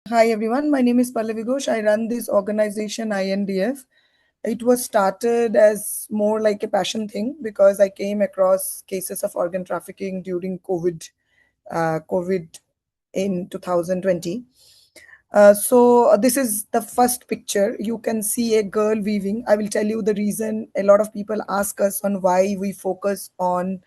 Hi everyone, my name is Pallabi Ghosh. I run this organization I&DF. It was started as more like a passion thing because I came across cases of organ trafficking during COVID in 2020. So this is the first picture. You can see a girl weaving. I will tell you the reason. A lot of people ask us on why we focus on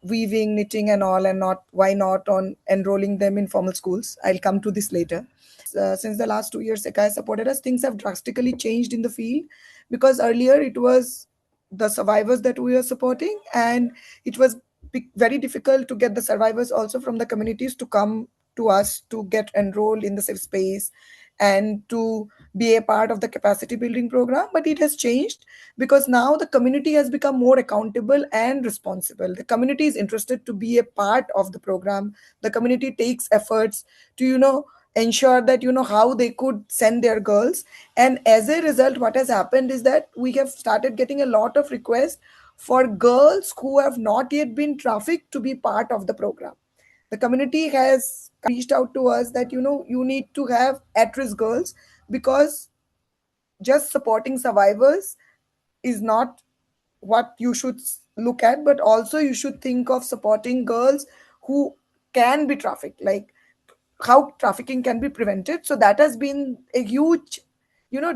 weaving, knitting, and all, and not why not on enrolling them in formal schools. I'll come to this later. Since the last 2 years, Ekai supported us, things have drastically changed in the field because earlier it was the survivors that we were supporting, and it was very difficult to get the survivors also from the communities to come to us to get enrolled in the safe space and to be a part of the capacity building program. But it has changed because now the community has become more accountable and responsible. The community is interested to be a part of the program. The community takes efforts to ensure that how they could send their girls. And as a result, what has happened is that we have started getting a lot of requests for girls who have not yet been trafficked to be part of the program. The community has reached out to us that you need to have at-risk girls, because just supporting survivors is not what you should look at, but also you should think of supporting girls who can be trafficked, like how trafficking can be prevented. So that has been a huge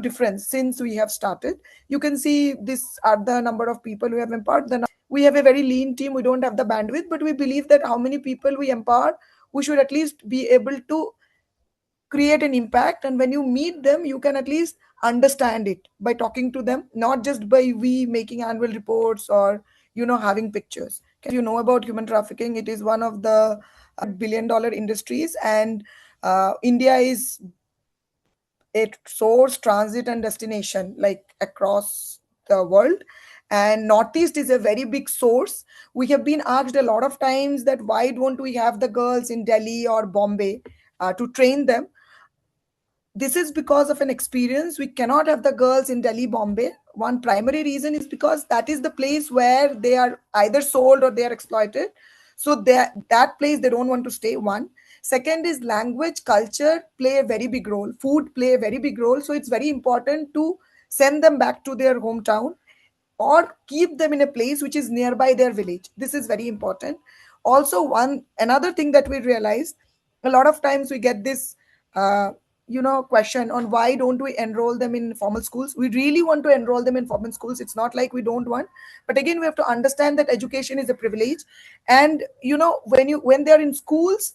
difference since we have started. You can see this are the number of people we have empowered. We have a very lean team, we don't have the bandwidth, but we believe that how many people we empower, we should at least be able to create an impact. And when you meet them, you can at least understand it by talking to them, not just by we making annual reports or having pictures. You know about human trafficking, it is one of the $100 billion industries, and India is a source, transit, and destination like across the world. And Northeast is a very big source. We have been asked a lot of times that why don't we have the girls in Delhi or Bombay to train them. This is because of an experience. We cannot have the girls in Delhi, Bombay. One primary reason is because that is the place where they are either sold or they are exploited. So that place they don't want to stay. One. Second is language, culture play a very big role. Food play a very big role. So it's very important to send them back to their hometown or keep them in a place which is nearby their village. This is very important. Also, one another thing that we realize, a lot of times we get this question on why don't we enroll them in formal schools. We really want to enroll them in formal schools. It's not like we don't want, but again we have to understand that education is a privilege. And when they're in schools,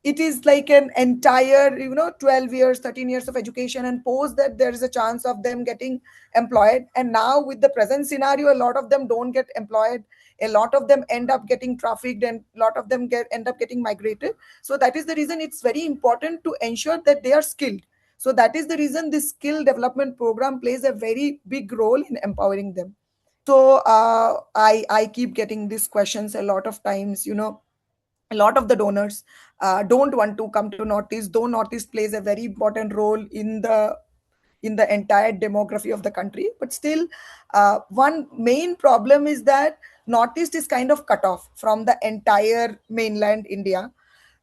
it is like an entire 12 years, 13 years of education, and post that there is a chance of them getting employed. And now with the present scenario, a lot of them don't get employed. A lot of them end up getting trafficked, and a lot of them end up getting migrated. So that is the reason it's very important to ensure that they are skilled. So that is the reason this skill development program plays a very big role in empowering them. So I keep getting these questions a lot of times. A lot of the donors don't want to come to Northeast, though Northeast plays a very important role in the entire demography of the country. But still, one main problem is that Northeast is kind of cut off from the entire mainland India.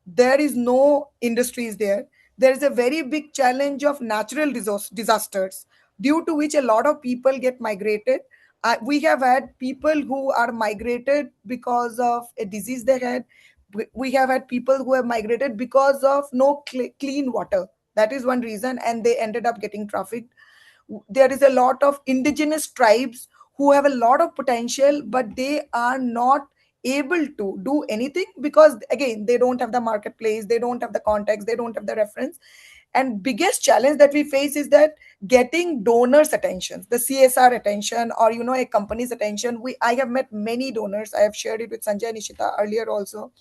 There is no industries there. There is a very big challenge of natural disasters, due to which a lot of people get migrated. We have had people who are migrated because of a disease they had. We have had people who have migrated because of no clean water. That is one reason, and they ended up getting trafficked. There is a lot of indigenous tribes who have a lot of potential, but they are not able to do anything because again they don't have the marketplace, they don't have the context, they don't have the reference. And biggest challenge that we face is that getting donors attention, the CSR attention, or a company's attention. I have met many donors. I have shared it with Sanjay and Nishita earlier also,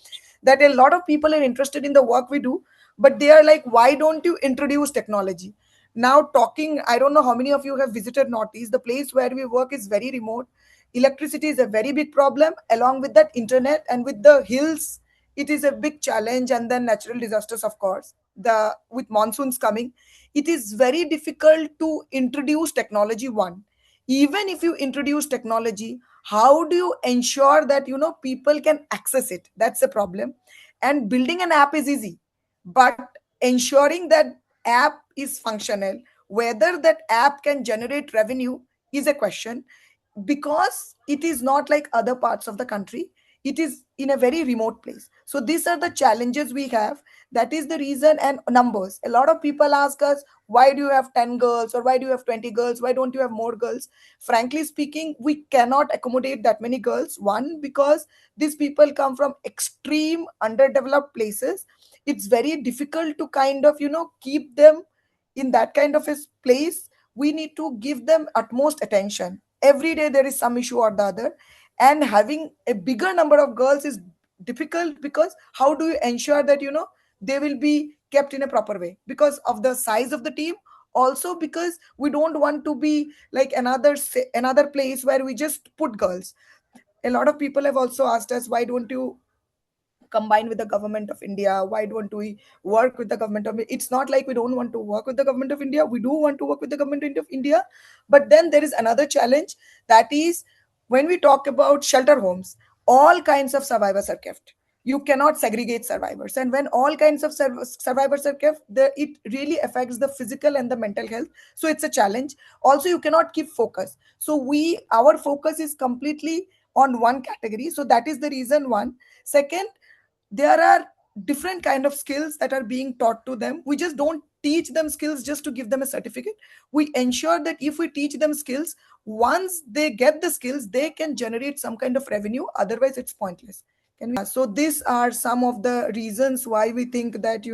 that a lot of people are interested in the work we do, but they are like, why don't you introduce technology? Now talking, I don't know how many of you have visited Northeast. The place where we work is very remote. Electricity is a very big problem, along with that internet, and with the hills it is a big challenge. And then natural disasters, of course, the with monsoons coming, it is very difficult to introduce technology. One, even if you introduce technology, how do you ensure that people can access it? That's a problem. And building an app is easy, but ensuring that app is functional. Whether that app can generate revenue is a question, because it is not like other parts of the country. It is in a very remote place. So these are the challenges we have. That is the reason. And numbers, a lot of people ask us, why do you have 10 girls, or why do you have 20 girls, why don't you have more girls? Frankly speaking, we cannot accommodate that many girls. One, because these people come from extreme underdeveloped places. It's very difficult to kind of keep them in that kind of a place. We need to give them utmost attention. Every day there is some issue or the other, and having a bigger number of girls is difficult, because how do you ensure that they will be kept in a proper way, because of the size of the team. Also, because we don't want to be like another place where we just put girls. A lot of people have also asked us, why don't you combine with the government of India? Why don't we work with the government of? It's not like we don't want to work with the government of India. We do want to work with the government of India. But then there is another challenge. That is, when we talk about shelter homes, all kinds of survivors are kept. You cannot segregate survivors, and when all kinds of survivors are kept, it really affects the physical and the mental health. So it's a challenge. Also, you cannot keep focus. So our focus is completely on one category. So that is the reason. One. Second, there are different kind of skills that are being taught to them. We just don't teach them skills just to give them a certificate. We ensure that if we teach them skills, once they get the skills, they can generate some kind of revenue. Otherwise it's pointless. So these are some of the reasons why we think that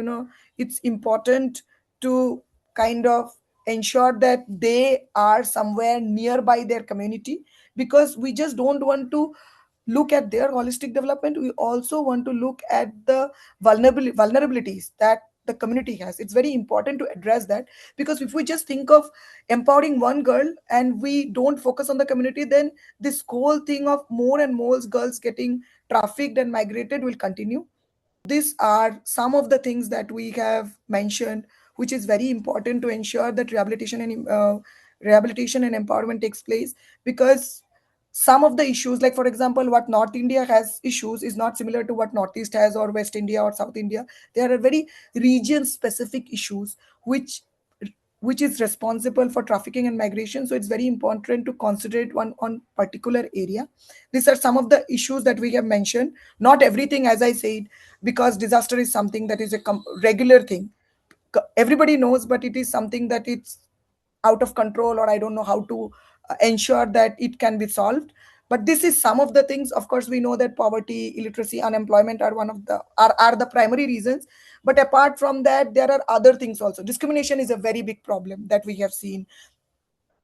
it's important to kind of ensure that they are somewhere nearby their community, because we just don't want to look at their holistic development. We also want to look at the vulnerabilities that the community has. It's very important to address that, because if we just think of empowering one girl and we don't focus on the community, then this whole thing of more and more girls getting trafficked and migrated will continue. These are some of the things that we have mentioned, which is very important to ensure that rehabilitation and empowerment takes place. Because some of the issues, like for example, what North India has issues is not similar to what Northeast has, or West India or South India. There are very region specific issues which is responsible for trafficking and migration. So it's very important to concentrate one on particular area. These are some of the issues that we have mentioned. Not everything, as I said, because disaster is something that is a regular thing. Everybody knows, but it is something that it's out of control, or I don't know how to ensure that it can be solved. But this is some of the things. Of course, we know that poverty, illiteracy, unemployment are one of the are the primary reasons. But apart from that, there are other things also. Discrimination is a very big problem that we have seen.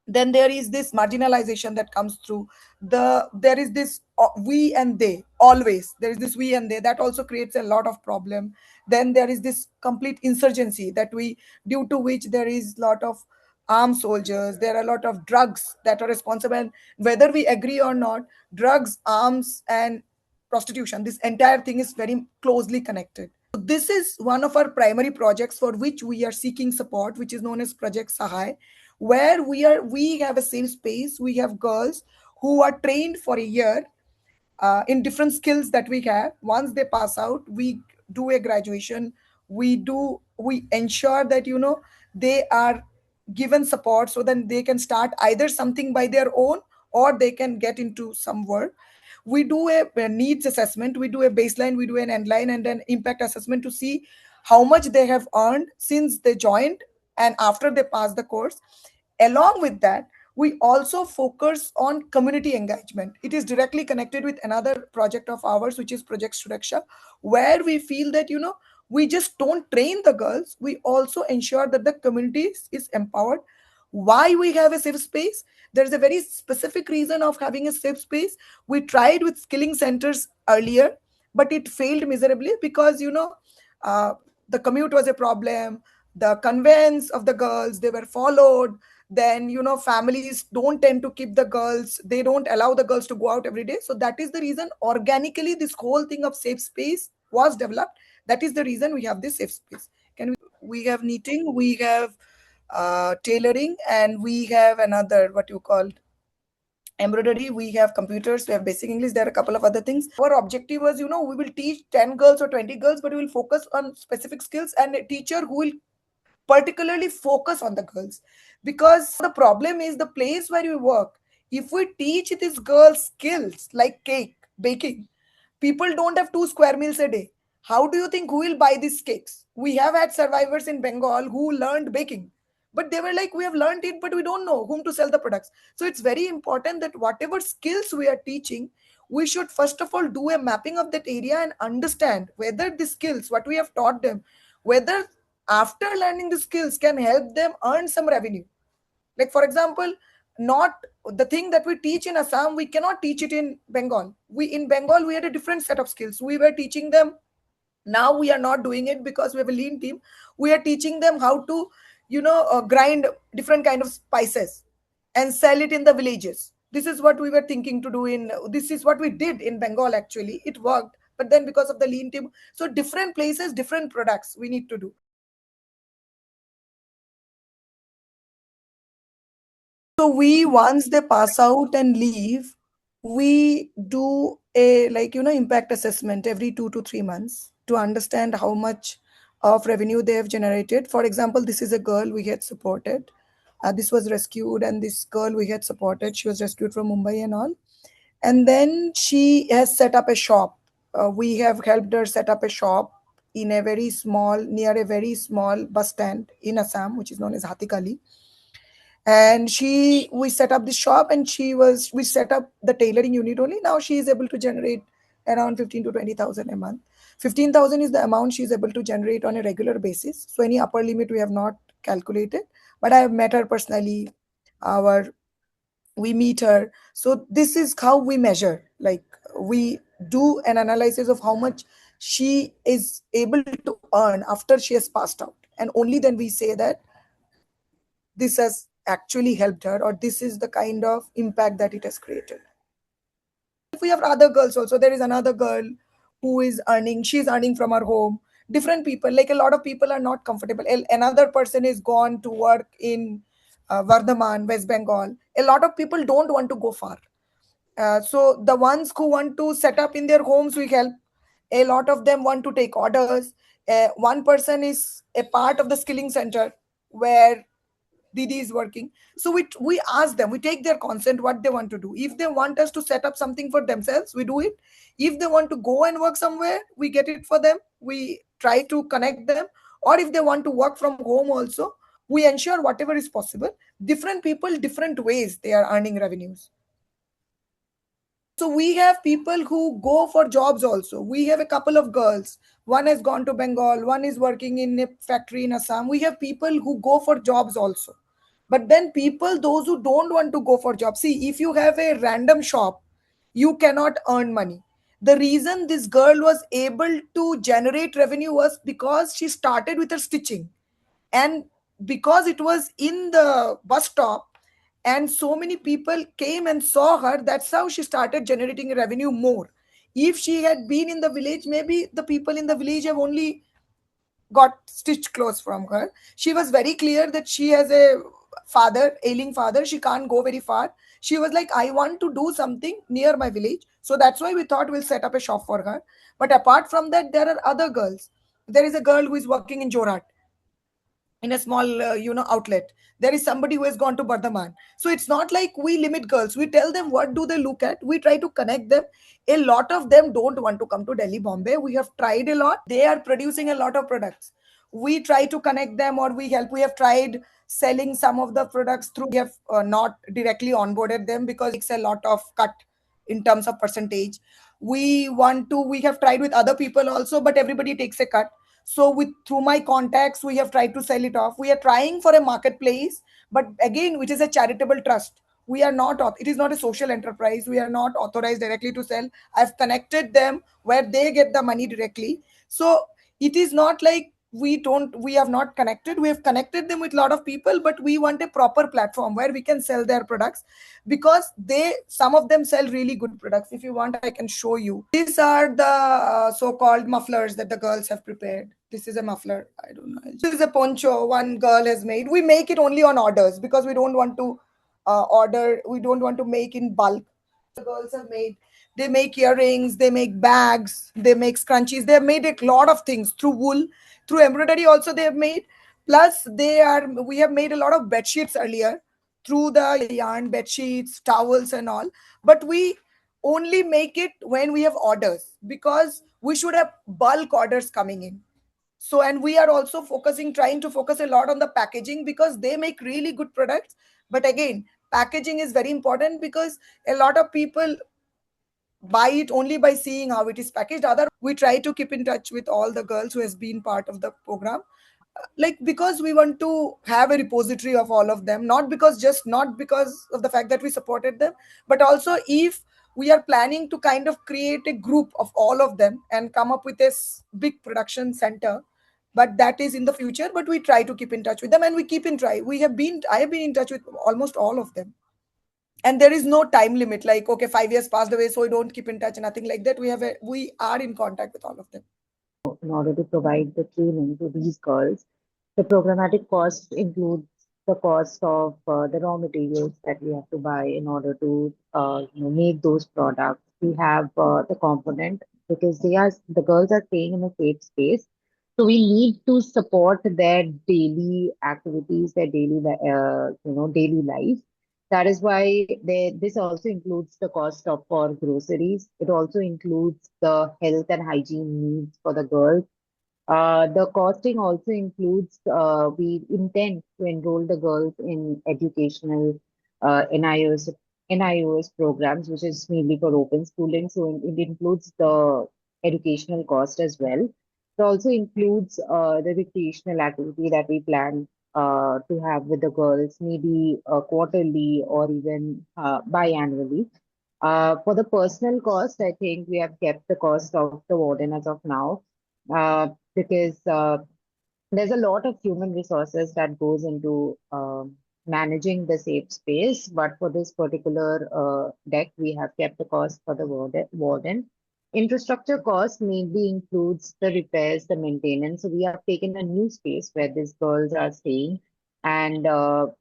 Then there is this marginalization that comes through. There is this we and they. Always there is this we and they, that also creates a lot of problem. Then there is this complete insurgency that we due to which there is lot of armed soldiers. There are a lot of drugs that are responsible. Whether we agree or not, drugs, arms, and prostitution, this entire thing is very closely connected. This is one of our primary projects for which we are seeking support, which is known as Project Sahay, where we have a safe space. We have girls who are trained for a year in different skills that we have. Once they pass out, we do a graduation. We ensure that they are given support, so that they can start either something by their own, or they can get into some work. We do a needs assessment, we do a baseline, we do an end line, and an impact assessment to see how much they have earned since they joined and after they pass the course. Along with that, we also focus on community engagement. It is directly connected with another project of ours, which is Project Suraksha, where we feel that we just don't train the girls, we also ensure that the community is empowered. Why we have a safe space? There's a very specific reason of having a safe space. We tried with skilling centers earlier, but it failed miserably, because uh, the commute was a problem. The conveyance of the girls, they were followed. Then families don't tend to keep the girls, they don't allow the girls to go out every day. So that is the reason organically this whole thing of safe space was developed. That is the reason we have this safe space. We have knitting, we have tailoring, and we have another, what you call, embroidery, we have computers, we have basic English, there are a couple of other things. Our objective was, we will teach 10 girls or 20 girls, but we will focus on specific skills and a teacher who will particularly focus on the girls. Because the problem is the place where you work. If we teach these girls skills like cake baking, people don't have 2 square meals a day. How do you think who will buy these cakes? We have had survivors in Bengal who learned baking, but they were like, we have learned it, but we don't know whom to sell the products. So it's very important that whatever skills we are teaching, we should first of all do a mapping of that area and understand whether the skills what we have taught them, whether after learning the skills can help them earn some revenue. Like for example, not the thing that we teach in Assam, we cannot teach it in Bengal. We in Bengal we had a different set of skills we were teaching them. Now we are not doing it because we have a lean team. We are teaching them how to grind different kind of spices and sell it in the villages. This is what we were thinking to do in this is what we did in Bengal. Actually it worked, but then because of the lean team, so different places different products we need to do. So we once they pass out and leave, we do a impact assessment every 2 to 3 months to understand how much of revenue they have generated. For example, this is a girl we had supported. This was rescued, and this girl we had supported. She was rescued from Mumbai and all, and then she has set up a shop. We have helped her set up a shop in a very small near a very small bus stand in Assam, which is known as Hatikali. And she we set up the shop, and we set up the tailoring unit only. Now she is able to generate around 15 to 20,000 a month. 15,000 is the amount she is able to generate on a regular basis, so any upper limit we have not calculated, but I have met her personally. Our We meet her, so this is how we measure. Like, we do an analysis of how much she is able to earn after she has passed out, and only then we say that this has actually helped her, or this is the kind of impact that it has created. If we have other girls also, there is another girl who is earning, she's earning from her home. Different people, like a lot of people are not comfortable. Another person is gone to work in Vardhaman, West Bengal. A lot of people don't want to go far. So the ones who want to set up in their homes, we help. A lot of them want to take orders. One person is a part of the skilling center where Didi is working. So we ask them, we take their consent, what they want to do. If they want us to set up something for themselves, we do it. If they want to go and work somewhere, we get it for them. We try to connect them. Or if they want to work from home also, we ensure whatever is possible. Different people, different ways they are earning revenues. So we have people who go for jobs also. We have a couple of girls. One has gone to Bengal, one is working in a factory in Assam. We have people who go for jobs also. But then people, those who don't want to go for jobs, see, if you have a random shop, you cannot earn money. The reason this girl was able to generate revenue was because she started with her stitching, and because it was in the bus stop and so many people came and saw her, that's how she started generating revenue more. If she had been in the village, maybe the people in the village have only got stitched clothes from her. She was very clear that she has a ailing father, she can't go very far. She was like, I want to do something near my village, so that's why we thought we'll set up a shop for her. But apart from that, there are other girls. There is a girl who is working in Jorat in a small outlet. There is somebody who has gone to Bardhaman. So it's not like we limit girls. We tell them what do they look at, we try to connect them. A lot of them don't want to come to Delhi, Bombay. We have tried a lot. They are producing a lot of products. We try to connect them, or we have tried selling some of the products through. We have not directly onboarded them because it's a lot of cut in terms of percentage. We have tried with other people also, but everybody takes a cut. So with through my contacts, we have tried to sell it off. We are trying for a marketplace, but again, which is a charitable trust. We are not it is not a social enterprise. We are not authorized directly to sell. I've connected them where they get the money directly. So it is not like we have not connected. We have connected them with a lot of people, but we want a proper platform where we can sell their products, because some of them sell really good products. If you want, I can show you. These are the so-called mufflers that the girls have prepared. This is a muffler. I don't know. This is a poncho one girl has made. We make it only on orders because we don't want to order. We don't want to make in bulk. Girls have made, they make earrings, they make bags, they make scrunchies, they have made a lot of things through wool, through embroidery also they have made. Plus we have made a lot of bed sheets earlier through the yarn, bed sheets, towels and all. But we only make it when we have orders, because we should have bulk orders coming in. So, and we are also focusing, trying to focus a lot on the packaging, because they make really good products. But again, packaging is very important, because a lot of people buy it only by seeing how it is packaged. Other, we try to keep in touch with all the girls who has been part of the program, like, because we want to have a repository of all of them, not because, just not because of the fact that we supported them, but also if we are planning to kind of create a group of all of them and come up with a big production center. But that is in the future, but we try to keep in touch with them, and we keep in try we have been I have been in touch with almost all of them. And there is no time limit, like, okay, 5 years passed away, so we don't keep in touch, nothing like that. We are in contact with all of them. In order to provide the training to these girls. The programmatic costs include the cost of the raw materials that we have to buy in order to make those products. We have the component because the girls are staying in a safe space. So we need to support their daily activities, their daily life. That is why this also includes the cost of for groceries. It also includes the health and hygiene needs for the girls. The costing also includes, we intend to enroll the girls in educational NIOS programs, which is mainly for open schooling. So it includes the educational cost as well. It also includes the recreational activity that we plan to have with the girls, maybe quarterly or even biannually. For the personal cost, I think we have kept the cost of the warden as of now, because there's a lot of human resources that goes into managing the safe space. But for this particular deck, we have kept the cost for the warden. Infrastructure cost mainly includes the repairs, the maintenance. So we have taken a new space where these girls are staying. And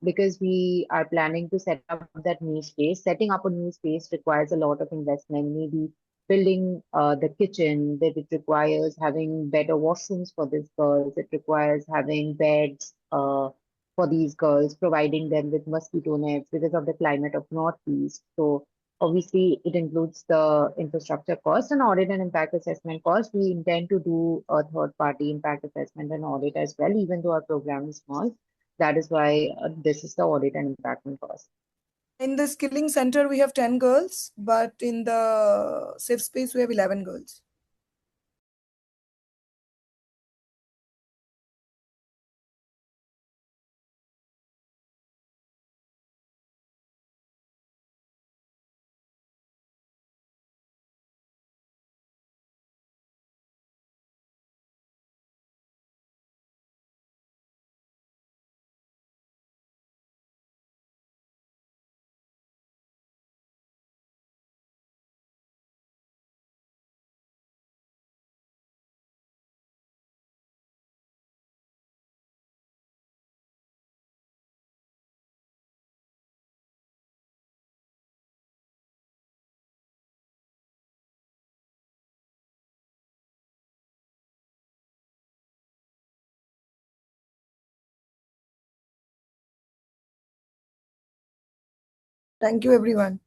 because we are planning to set up that new space, setting up a new space requires a lot of investment, maybe building the kitchen, that it requires having better washrooms for these girls. It requires having beds for these girls, providing them with mosquito nets because of the climate of Northeast. So obviously it includes the infrastructure cost and audit and impact assessment cost. We intend to do a third party impact assessment and audit as well, even though our program is small. That is why this is the audit and impact cost. In the skilling center, we have 10 girls, but in the safe space, we have 11 girls. Thank you, everyone.